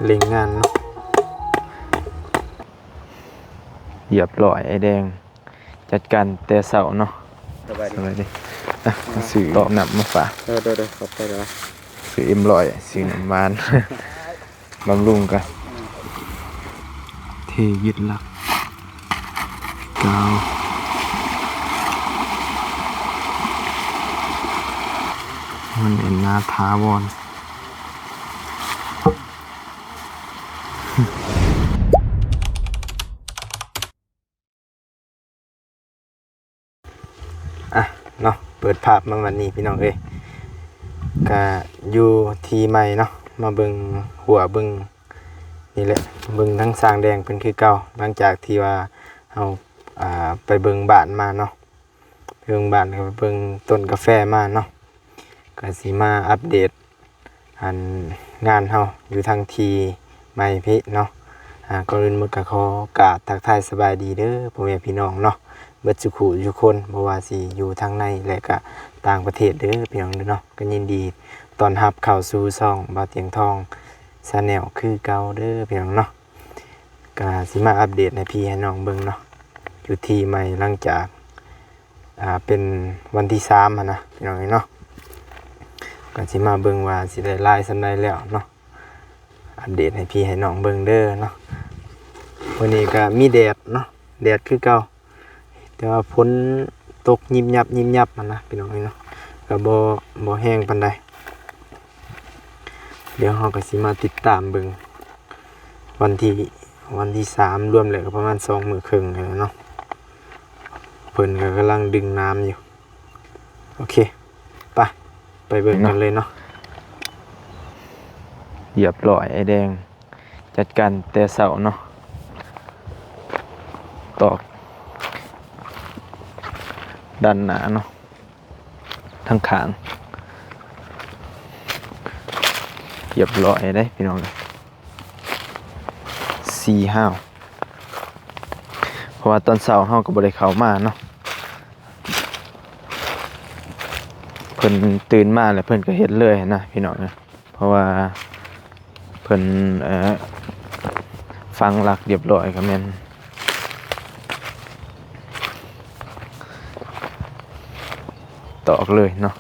เล็งงานเนาะเหยียบร้อยไอแดงจัดการแต่เสาเนาะสบายดีสื่อตอบหนับมาฝากเดี๋ยวขอบใจแล้วสื่อเอ็มร้อยสื่อน้ำมันบำรุงกันเทยึดหลักกาวมันเอ็นนาทาวอนเนาะเปิดภาพมาวันนี้พี่น้องก็อยู่ทีใหม่เนาะมาเบิ่งหัวเบิ่งนี่แหละเบิ่งทั้งสร้างแดงเป็นคือเก่าหลังจากที่ว่าเอาไปเบิ่งบ้านมาเนาะเบิ่งบ้านก็เบิ่งต้นกาแฟมาเนาะก็สิมาอัปเดตงานเฮาอยู่ทางทีใหม่พี่เนาะก่อนอื่นหมดก็ขอกราบทักทายสบายดีเด้อพ่อแม่พี่น้องเนาะเบิดสุขุทุกคนบ่ว่าสิอยู่ทางในและก็ต่างประเทศเด้อพี่น้องเด้อเนาะก็ยินดีต้อนรับเข้าสู่ช่องบ่าวเตียงทองชาแนลคือเก่าเด้อพี่น้องเนาะก็สิมาอัปเดตให้พี่ให้น้องเบิ่งเนาะอยู่ที่ใหม่หลังจากเป็นวันที่3อ่ะนะพี่น้องเนาะก็สิมาเบิ่งว่าสิได้ลายซำใดแล้วเนาะอัปเดตให้พี่ให้น้องเบิ่งเด้อเนาะวันนี้ก็มีแดดเนาะแดดคือเก่าแต่ว่าฝนตกยิบยับมันนะพี่น้องเนาะก็บ่แห้งปานใดเดี๋ยวเราก็สิมาติดตามเบิ่งวันที่3รวมแล้วก็ประมาณ2 มื้อครึ่งแล้วเนาะเพิ่นก็กำลังดึงน้ำอยู่โอเคไปเบิ่งกันเลยเนาะเหยียบร้อยไอแดงจัดการแต่เสาเนาะตอกด้านหน้าเนาะทั้งขางเหยียบร้อยได้พี่น้อง4-5เพราะว่าตอนเช้าเฮาก็บ่ได้เข้ามาเนาะเพิ่นตื่นมาแล้วเพิ่นก็เฮ็ดเลยนะพี่น้องนะเพราะว่าเพิ่นฟังหลักเรียบร้อยก็แม่นตอกเลยเนาะ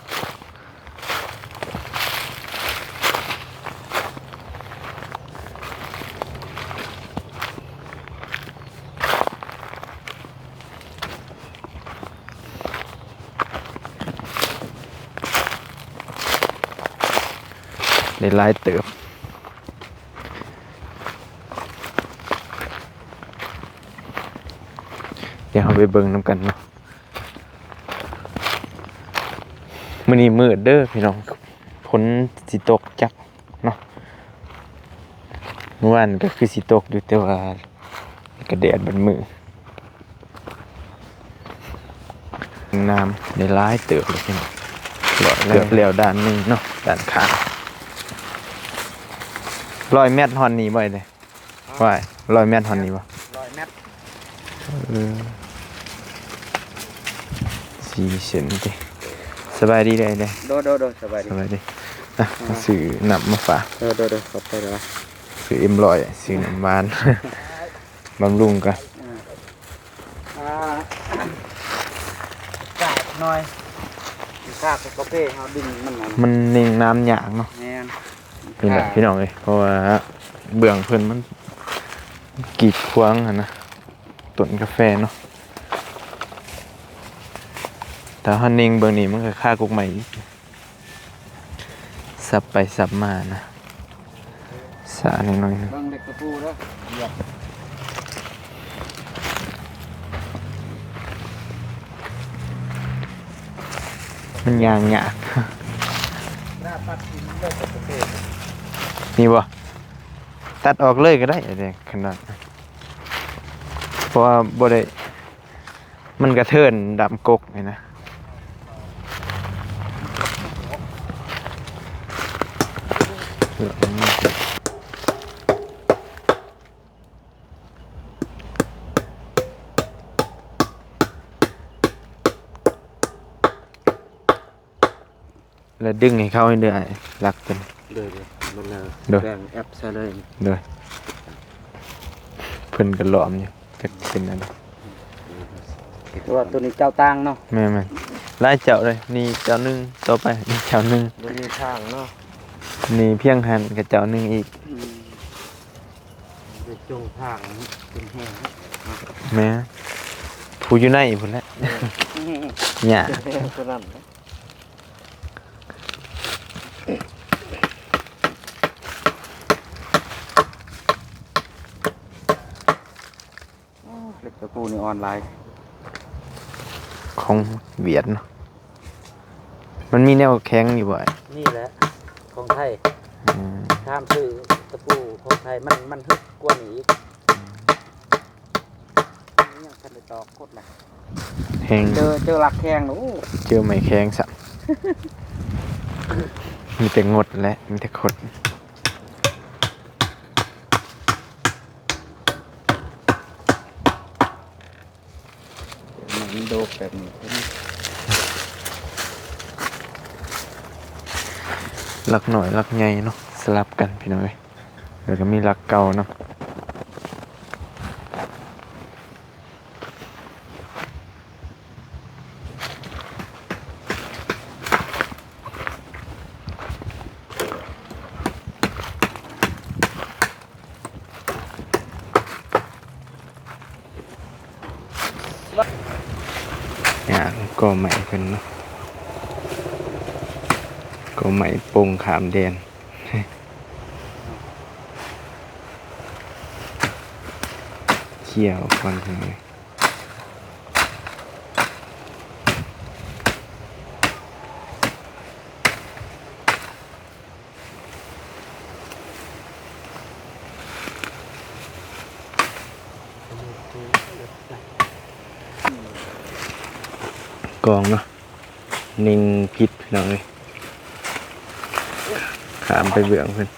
ได้หลายเติบเดี๋ยวเราไปเบิ่งน้ำกันเนาะมื้อนี้มืดเด้อพี่น้องฝนสิตกจักเนาะเมื่อวานก็คือสิตกอยู่แต่ว่าก็แดดบัดมื้อน้ำได้หลายเติบเลยพี่น้องเกือบแล้วด้านนึงเนาะด้านข้าง100 เมตรฮอนนี้บ่ได้ว่า100 เมตรฮอนนี้บ่100 เมตร4 เซนติสบายดีได้โดสบายดีสื่อหนับมาฝากเดี๋ยวขอบใจแล้วสื่อเอ็มร้อยสื่อน้ำมันบำรุงกันกาดหน่อยกาดกาแฟเอาดึงมันนิ่งน้ำหยางเนาะนี่แหละพี่น้องเลยเพราะว่าเบื้องเพิ่นมันกีดขวางนะต้นกาแฟเนาะแต่ฮันนิงเบื้องนี้มันก็ค่ากุกใหม่สับไปสับมานะสาหน่อยบางเด็กกระปูแล้วมันยางหยานี่บ่ตัดออกเลยก็ได้เด็กขนาดเพราะว่าบ่ได้มันกระเทินดำกกเลยนะแล้วดึงให้เข้าให้เดือดรักเป็นเลย มันเลย เด้อ แบ่งแอปใช่เลย เด้อเพิ่นก็ล้อมอยู่จักเป็นอัน ตัวตัวนี้เจ้าตังเนาะ แม่ๆหลายเจ้าเลยนี่เจ้าหนึงต่อไปนี่เจ้าหนึง ตัวนี้ทางเนาะ นี่เพียงหันกับเจ้าหนึงอีก จะจงทางเป็นแห้ง แม่ผู้อยู่ในพุ่นแหละหญ้า ตัวนั้นเล็กตะปูนี่ออนไลน์ ของเวียดเนาะมันมีแนวแข็งอยู่บ่อย นี่แหละของไทย อืม ข้ามซื้อตะปูของไทยมันฮึกกว่านี้อีกนี่ยังทันได้ตอกกดเลย แห้ง เจอหลักแข้งหนู เจอไม้แข็งซะมีแต่งดและมีแต่ขด มันโดกแบบนี้ ลักหน่อยลักใหญ่เนาะสลับกันพี่น้อยเดี๋ยวก็มีลักเก่าเนาะอย่างก็ใหม่เพิ่นเนาะก็ใหม่โป่งขามแดน เขี่ยวฟันเลย กองเนาะนิ่งพิษพี่น้องเลยขามไปเบื้องเพิ่น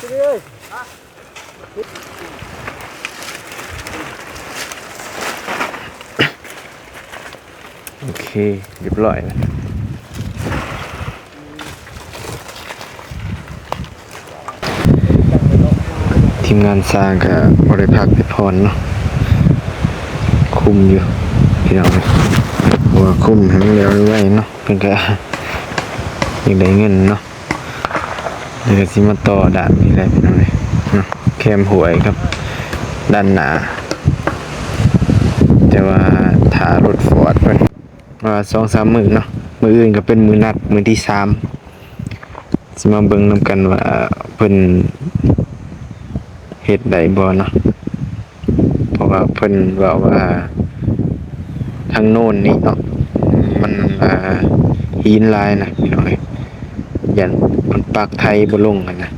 สิเอ้ย โอเคเรียบร้อยแล้วทีมงานสร้างกับบริพักไปพรเนาะคุมอยู่พี่น้องเลยหัวคุมให้มันเร็วไว้เนาะเพิ่นก็ อยากได้เงินเนาะเดี๋ยวสิมาต่อด่านนี่แหละพี่น้องเลยเนาะแคมหวยครับด้านหน้าแต่ว่าถารถฟอร์ดเพิ่นว่า2-3 มื้อเนาะมื้ออื่นก็เป็นมื้อนัดมื้อที่3สิมาเบิ่งนํกันว่าเพิ่นเฮ็ดได้บ่เนาะเพราะว่าเพิ่นเว้าว่าทางโน้นนี่เนาะมันหินลายนะพี่น้องเอ้ยยันมันปากไทยบ่ลงกันนะ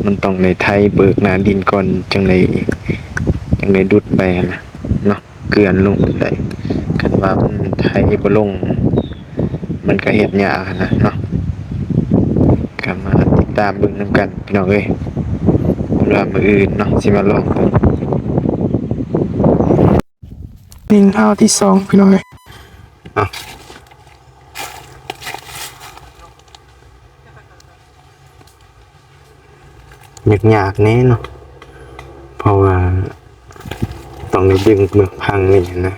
มันต้องในไทยเบิกหน้าดินก่อนจังไดดุดไปหั่นนะเนาะเกลือนลงได้คันว่ามันไทยบ่ลงมันก็เฮ็ดยากหั่นนะเนาะก็มาติดตามเบิ่งนํกันพี่น้องเอ้ยเวลามื้ออื่นเนาะสิมาลองเบิ่งนิ่งเท้าที่2พี่น้องเอ้ยยากๆแน่เนาะเพราะว่าต้องได้ดึงหมึกพังนี่นะ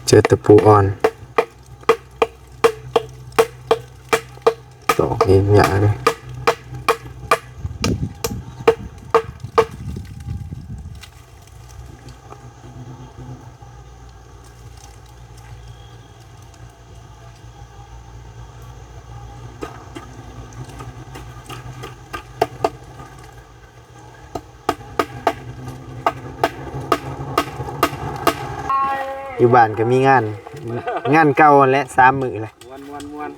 เจอตะปูอ่อนตอกนี่ยากเลย อยู่บ้านก็มีงานเก่าและ3 มื้อเลย มวน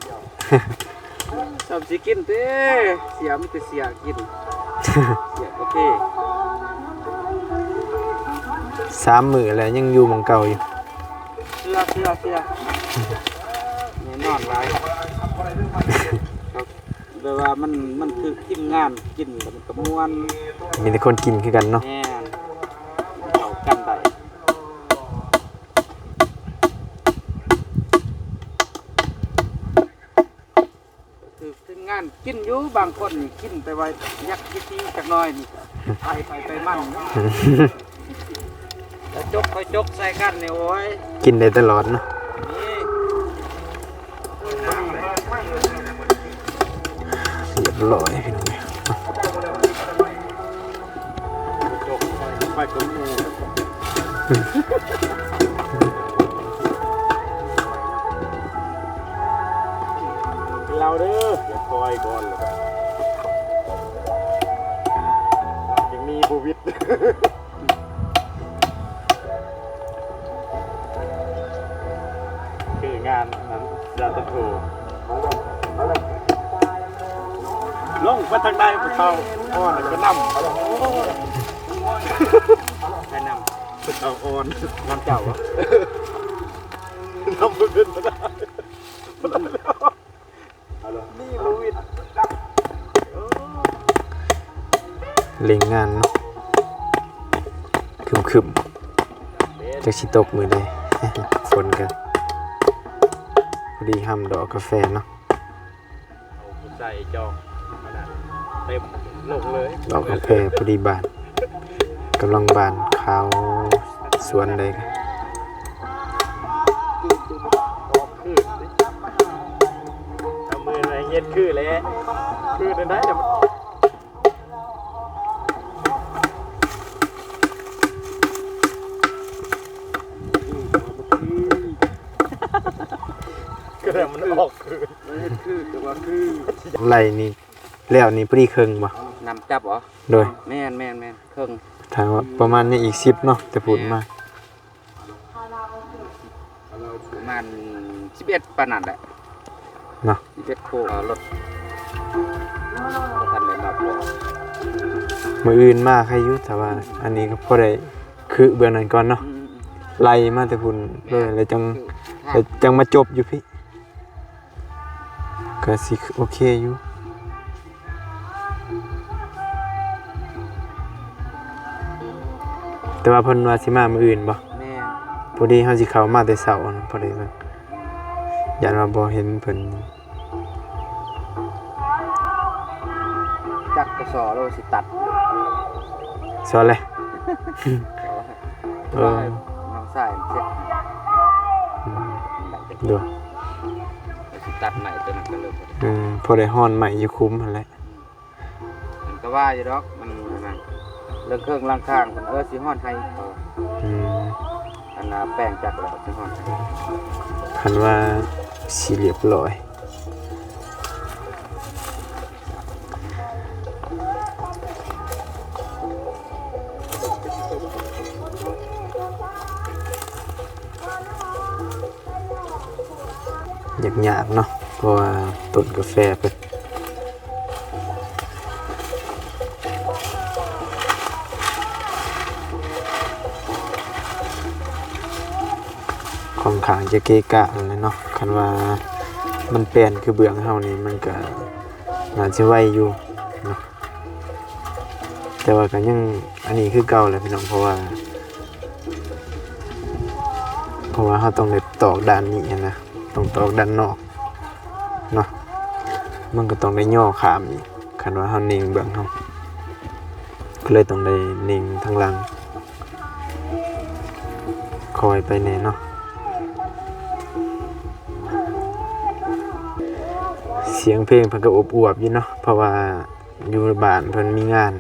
ชอบสิกินเต้เสียมันก็เสียกินเสียโอเค 3 มื้อแล้วยังอยู่หม้องเก่าอยู่ สื้อแน่นอนหลายครับแต่ว่ามันคือทีมงานกินแล้วมันก็ม่วน มีแต่คนกินคือกันเนาะ แน่นเข้ากันได้คือทีมงานกินอยู่บางคนนี่กินไปไว้ยักทีจักหน่อยนี่ไปมั่นเนาะแล้วจกค่อยจกใส่กันนี่โอ้ย กินได้ตลอดเนาะ นี่ เรียบร้อยพี่น้องเอ้ย จกไปกับหมูเราเด้ออย่าคอยก่อนเลยยังมีโควิดคืองานนั้นยาตะโถลงไปทางใดพวกเขาอ่อนก็นำใครนำพวกเขาอ่อนนำเจ้าวะนำเพื่อนมาได้นี่โควิด เล็งงานเนาะคึมๆจักสิตกมือใด ฝนกันพอดีห้ำดอกกาแฟเนาะ ใส่จองขนาดเต็มลงเลย ดอกกาแฟพอดีบานกำลังบานขาวสวนเลย ออกคืนเอามืออะไรเย็นคืนเลยคืนนั้นได้เดี๋ยวก็ได้มันออกคืนคือแต่ว่าคือ ไล่นี่แล้วนี่พอดีครึ่งบ่ นำจับเหรอ โดย แม่นเครื่อง ทางว่าประมาณนี้อีก10เนาะแต่พูดมา ประมาณ11ปานนั้นแหละ เนาะ 11โครถทันเลยมาพอ มืออื่นมาใครอยู่แต่ว่าอันนี้ก็พอได้คือเบื้องนั้นก่อนเนาะไล่มาแต่พุ่นเลยแล้วจังมาจบอยู่พี่ก็สิโอเคอยู่แต่ว่าเพิ่นว่าสิมามื้ออื่นบ่ แม่ พอดีเฮาสิเข้ามาแต่เช้านะพอดีมันยันว่าบ่เห็นเพิ่น จักกระสอเราสิตัด สอนเลย น้องสายเจ็ด ดู สิตัดใหม่ตัวนั้นก็เลย พอได้ฮ้อนใหม่อยู่คุ้มหั่นแหละ มันก็ว่าอยู่ดอกมันนั่นเรื่องเครื่องล่างข้างมันสิฮ้อนให้ อืม อันน่ะแป้งจักแล้วสิฮ้อนให้ คันว่าสิเรียบร้อยยากๆเนาะเพราะว่าต้นกาแฟเพิ่นค่อนข้างจะเกะกะเลยเนาะคันว่ามันเปลี่ยนคือเบื้องเฮานี่มันก็น่าจะไวอยู่เนาะแต่ว่าก็ยังอันนี้คือเก่าแหละพี่น้องเพราะว่าเฮาต้องได้ตอกด้านนี้นะต้องตอกด้านนอกเนาะมันก็ต้องได้ย่อขามอีกคันว่าเฮานิ่งเบื้องเฮาก็เลยต้องได้นิ่งทางหลังคอยไปแน่เนาะเสียงเพลงเพิ่นก็อบอวบอยู่เนาะเพราะว่าอยู่บ้านเพิ่นมีงาน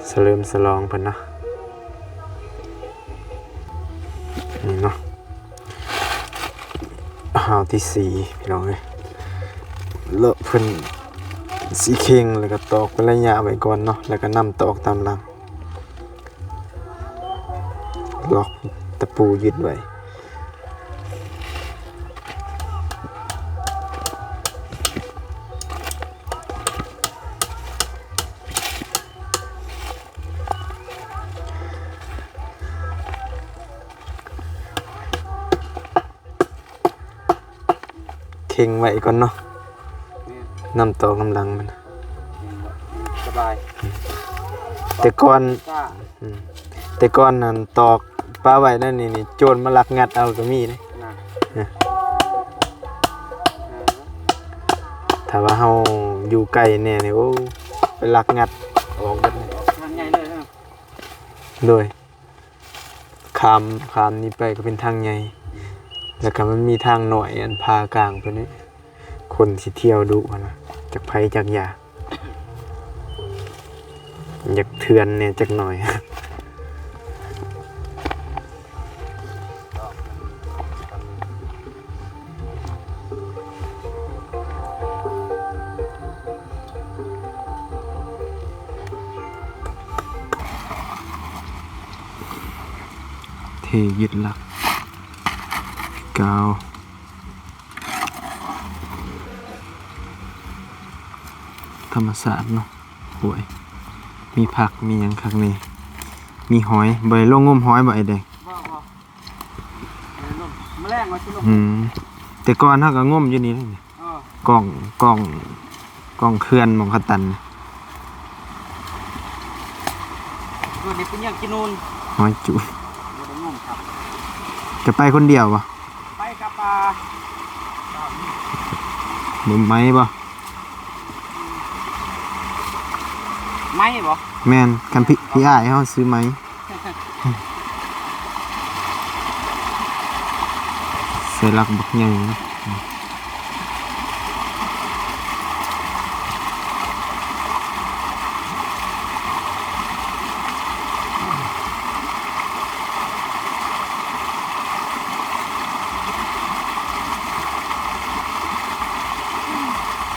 เฉลิมฉลองเพิ่นเนาะนี่เนาะหาวที่4พี่น้องเอ้ยเลาะเพิ่นสีเข่งแล้วก็ตอกเป็นระยะไว้ก่อนเนาะแล้วก็นำตอกตามหลังล็อกตะปูยึดไว้ เข่งไว้ก่อนเนาะ แม่น น้ำตอกน้ำลังมัน สบาย แต่ก่อน ซ่า แต่ก่อนนั้นตอกป้าไว้นั่นนี่โจรมาลักงัดเอาก็มีนะ นะ ถ้าว่าเฮาอยู่ไกลแน่นี่โอ้ไปลักงัดออกเบิดเลย ทางใหญ่เลยนะ โดยข้ามนี้ไปก็เป็นทางใหญ่แล้วก็มันมีทางหน่อยอันพากลางเพิ่นนี่คนสิเที่ยวดุอะนะจักไผจักยาอยากเถื่อนเนี่ยจักหน่อย เทยึดหลักกาวธรรมศาสตร์เนาะหวยมีผักมีหยังคักนี่มีหอยใบลงงมหอยบ่ไอ้แดง ว่าแมลงมาชิลง แต่ก่อนเฮาก็งมอยู่นี่เลยนี่ อ๋อก ล้องเคลื่อนหมองขตัน ตัวนี้เป็นอย่างกินนูน หอยจุ บ่ได้งมครับ จะไปคนเดียวบ่ ไปกับปลา บ่ไหมบ่ ไม้บ่ แม่นกันพี่อ้ายเฮาซื้อไหมใส่หลักบักใหญ่นะ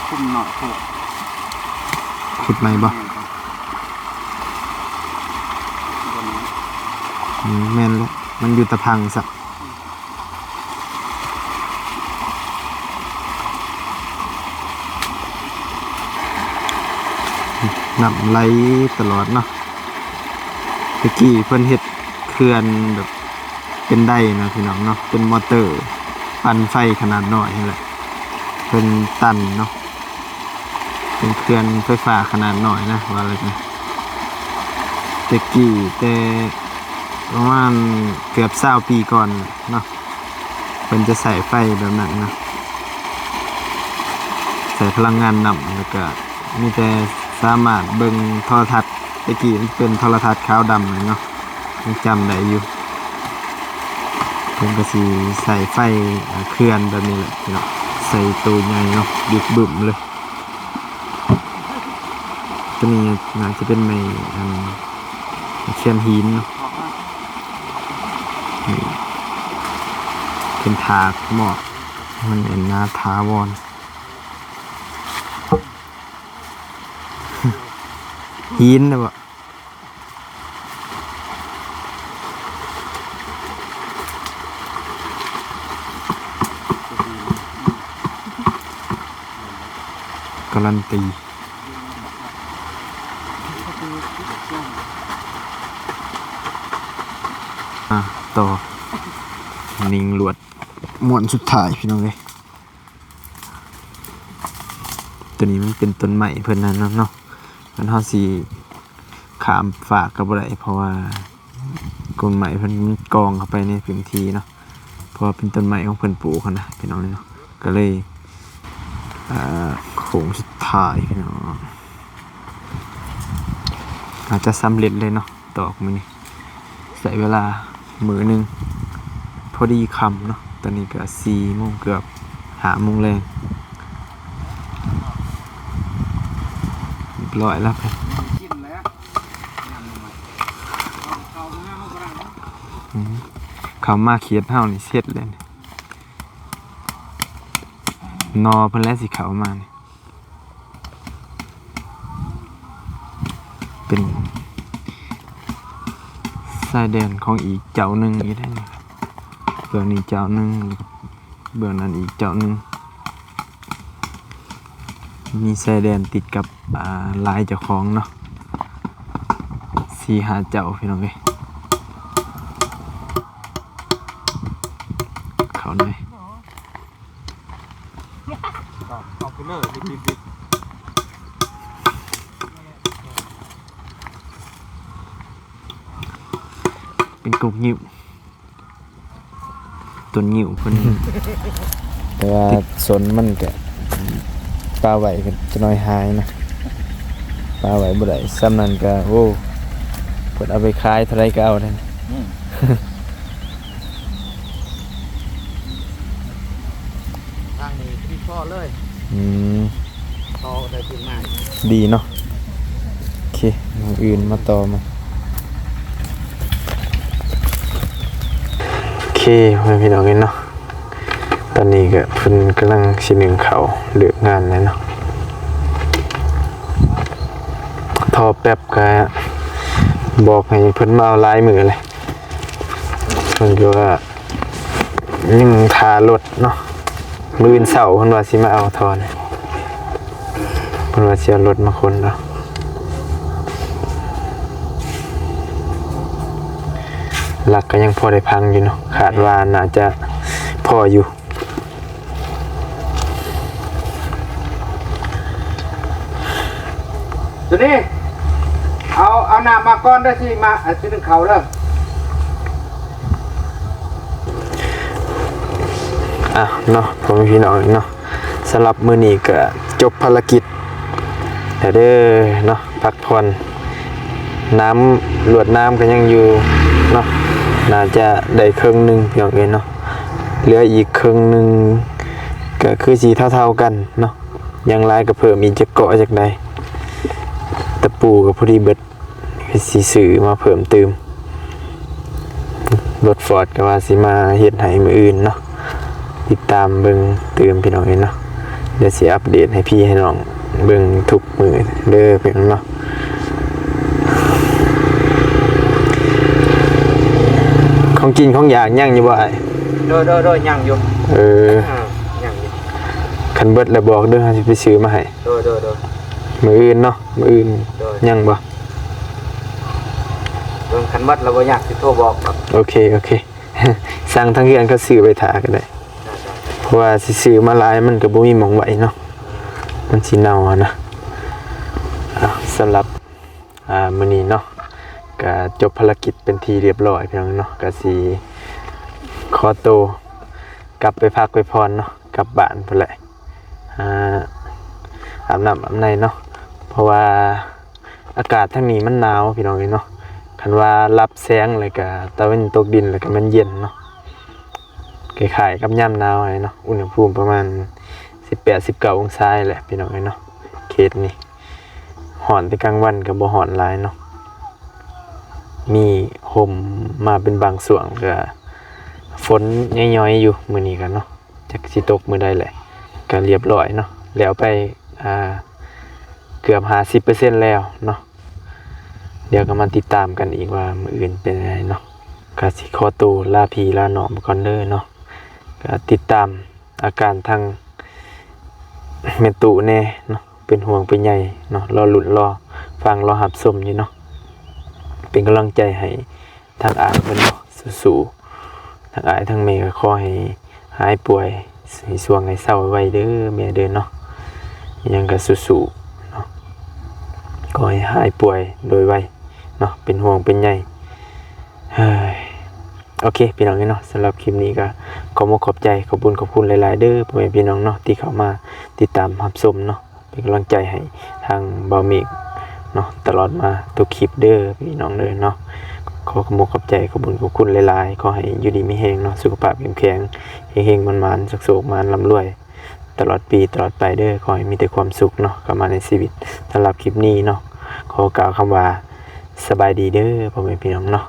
คุมหน่อยโถ ขุดไหมบ่แม่นแล้วมันอยู่ตะพังซะน้ำไหลตลอดเนาะตะกี้เพิ่นเฮ็ดเขื่อนแบบเป็นได้นะพี่น้องเนาะเป็นมอเตอร์ปั่นไฟขนาดน้อยนี่แหละเพิ่นตันเนาะเป็นเขื่อนไฟฟ้าขนาดน้อยนะว่าเลยนะตะกี้แต่ประมาณเกือบ20ปีก่อนเนาะเพิ่นจะใส่ไฟแบบนั้นนะใส่พลังงานนำแล้วก็มีแต่สามารถเบิ่งโทรทัศน์ตะกี้มันเป็นโทรทัศน์ขาวดำเลยเนาะยังจำได้อยู่เพิ่นก็สิใส่ไฟเคลื่อนแบบนี้แหละพี่น้องใส่ตัวใหญ่เนาะดึกบึ้มเลยตัวนี้น่าจะเป็นไม้เขียนหินเนาะ ออกมา นี่เป็นถาดหมอกมันเป็นนาถาวร หินนะบ่การันตีต่อนิ่งหลวดม้วนสุดท้ายพี่น้องเอ้ยตัวนี้มันเป็นต้นใหม่เพิ่นนั่นเนาะมันเฮาสิขามฝากกับบ่ได้เพราะว่าต้นใหม่เพิ่นกองเข้าไปในพื้นที่เนาะเพราะว่าเป็นต้นใหม่ของเพิ่นปลูกนะพี่น้องเนาะก็เลยโค้งสุดท้ายพี่น้องอาจจะสำเร็จเลยเนาะตอกมื้อนี้ใช้เวลามื้อนึงพอดีค่ำเนาะตอนนี้ก็4 โมงเกือบ5 โมงแลงเรียบร้อยแล้วครับ กินแล้วเอาหน้ามันก็ได้นะ เขามาเขียดเฮานี่เสร็จเลยนี่นอเพิ่นแล้วสิเขามานี่เป็นสายแดนของอีกเจ้าหนึงอีกได้นี่ครับเบื้องนี้เจ้าหนึงเบื้องนั้นอีกเจ้าหนึงมีสายแดนติดกับลายเจ้าของเนาะ4-5 เจ้าพี่น้องเอ้ยเขาหน่อย เอาไปเลยดิบเป็นกบหยิวต้นหยิวเพิ่น แต่ว่าสนมันก็ปลาไหวก็จะน้อยหายนะปลาไหวบ่ได้ซ้ำนั้นก็โอ้เพิ่นเอาไปขายเท่าไรก็เอาได้ ทางนี้พี่พ่อเลย อืม พ่อได้ขึ้นมา ดีเนาะโอเคอย่างอื่นมาต่อมาโอเคพี่น้องเห็นเนาะตอนนี้ก็เพิ่นกำลังสิหนึ่งเขาเลือกงานเลยเนาะทอแป๊บก็บอกให้เพิ่นมาเอาลายมือเลยเพิ่นก็ว่ายังทารถเนาะมื้อวันเสาร์เพิ่นว่าสิมาเอาทอเนี่ยเพิ่นว่าสิเอารถมาคนเนาะหลักก็ยังพอได้พังอยู่เนาะขาดว่าน่าจะพออยู่ตัวนี้เอาน้ำมาก้อนได้สิมาซื้อเขาเริ่ม เนาะผมพี่น้องเนาะสำหรับมื้อนี้ก็จบภารกิจแต่เด้อเนาะพักผ่อนน้ำลวดน้ำก็ยังอยู่เนาะน่าจะได้ครึ่งหนึงพี่น้องเอ้ยเนาะเหลืออีกครึ่งหนึงก็คือสีเท่าๆกันเนาะยังหลายก็เพิ่มอีกจะเกาะจากใดตะปูก็พอดีเบิดสิซื้อมาเพิ่มเติมรถฟอร์ดก็ว่าสิมาเฮ็ดให้มื้ออื่นเนาะติดตามเบิ่งเติมพี่น้องเนาะเดี๋ยวสิอัปเดตให้พี่ให้น้องเบิ่งทุกมื้อเด้อพี่น้องเนาะของกินของอยากย่างอยู่บ่ไอ้ โดยยังอยู่ ยังอยู่ คันเบิดแล้วบอกเด้อสิไปซื้อมาให้ โดย มื้ออื่นเนาะมื้ออื่นย่างบ่ เบิ่งคันวัดเราบ่อยากสิโทรบอกครับ โอเค สั่งทางเรือนก็ซื้อไปถาก็ได้เพราะว่าสิซื้อมาหลายมันก็บ่มีหม้องไว้เนาะมันสิเน่าอะนะสำหรับมื้อนี้เนาะก็จบภารกิจเป็นที่เรียบร้อยพี่น้องเนาะก็สิขอตัวกลับไปพักไปพรเนาะกลับบ้านพุ่นแหละอาบน้ำอาบในเนาะเพราะว่าอากาศทางนี้มันหนาวพี่น้องเนาะคันว่ารับแสงเลยก็ตะวันตกดินแล้วก็มันเย็นเนาะคล้ายๆกับยามหนาวไอ้เนาะอุณหภูมิประมาณ18-19 องศาแหละพี่น้องเนาะเขตนี้ร้อนแต่กลางวันก็บ่ร้อนหลายเนาะมีห่มมาเป็นบางส่วนก็ฝนย่อยๆอยู่มื้อนี้กันเนาะจักสิตกมื้อใดแหละก็เรียบร้อยเนาะแล้วไปเกือบ50% แล้วเนาะเดี๋ยวก็มาติดตามกันอีกว่ามื้ออื่นเป็นยังไงเนาะก็สิขอตัวลาพี่ลาน้องก่อนเด้อเนาะก็ติดตามอาการทางแม่ตุแน่เนาะเป็นห่วงเป็นใยเนาะรอลุ้นรอฟังรอรับชมอยู่เนาะเป็นกำลังใจให้ทางอ้ายเพิ่นเนาะสู้ๆทางอ้ายทางแม่ก็ขอให้หายป่วยให้สวงให้เศร้าไว้เด้อแม่เด้อเนาะยังก็สู้ๆเนาะขอให้หายป่วยโดยไวเนาะเป็นห่วงเป็นใยโอเคพี่น้องเนาะสำหรับคลิปนี้ก็ขอบใจขอบคุณหลายๆเด้อพ่อแม่พี่น้องเนาะที่เข้ามาติดตามรับชมเนาะเป็นกำลังใจให้ทางบ่าวเมฆเนาะตลอดมาทุกคลิปเด้อพี่น้องเด้อเนาะขอบใจขอบคุณหลายๆขอให้อยู่ดีมีแรงเนาะสุขภาพเข้มแข็งเฮงๆมันๆสุขๆมันร่ำรวยตลอดปีตลอดไปเด้อขอให้มีแต่ความสุขเนาะเข้ามาในชีวิตสำหรับคลิปนี้เนาะขอกล่าวคำว่าสบายดีเด้อพ่อแม่พี่น้องเนาะ